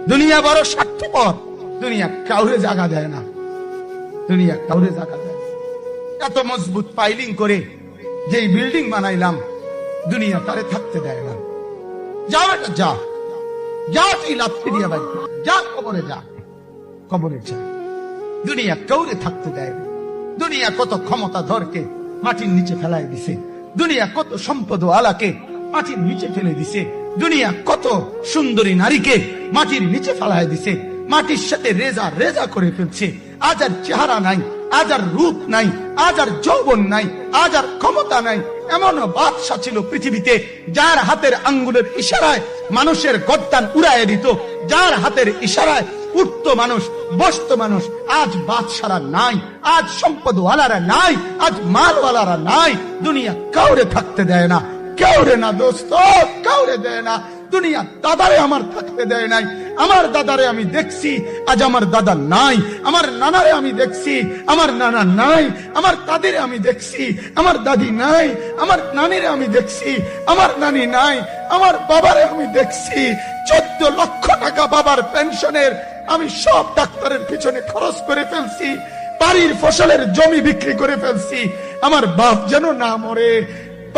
দুনিয়া বড় স্বার্থপর, দুনিয়া কাউরে জায়গা দেয় না, দুনিয়া কাউরে জায়গা দেয়। এত মজবুত পাইলিং করে যেই বিল্ডিং বানাইলাম, দুনিয়া তারে থাকতে দেয় না। যাও এটা যা, যা তুই লাথি দিয়া ভাই, যা কবরে যা, কবরে যা। দুনিয়া কাউরে থাকতে দেয় না। দুনিয়া কত ক্ষমতা ধরকে মাটির নিচে ফেলায় দিছে, দুনিয়া কত সম্পদ আলাকে মাটির নিচে ফেলে দিছে, দুনিয়া কত সুন্দরী নারীকে মাটির নিচে ফেলায় দিছে, মাটির সাথে রেজা রেজা করে ফেলছে। আজ আর চেহারা নাই, আজ আর রূপ নাই, আজ আর যৌবন নাই, আজ আর ক্ষমতা নাই। এমন বাদশা ছিল পৃথিবীতে যার হাতের আঙ্গুলের ইশারায় মানুষের গর্দান উড়াইয়া দিত, যার হাতের ইশারায় উঠতো মানুষ, বসতো মানুষ। আজ বাদশারা নাই, আজ সম্পদওয়ালারা নাই, আজ মালওয়ালারা নাই। দুনিয়া কাউরে থাকতে দেয় না, কাউরে না দোস্ত, কাউরে দেয় না। দুনিয়া দাদারে আমার থাকতে দেয় নাই। আমার দাদারে আমি দেখছি, আজ আমার দাদা নাই। আমার নানারে আমি দেখছি, আমার নানা নাই। আমার দাদিরে আমি দেখছি, আমার দাদি নাই। আমার নানিরে আমি দেখছি, আমার নানি নাই। আমার বাবারে আমি দেখছি, 14 লক্ষ টাকা বাবার পেনশনের আমি সব ডাক্তারের পিছনে খরচ করে ফেলছি, বাড়ির ফসলের জমি বিক্রি করে ফেলছি। আমার বাপ যেন না মরে,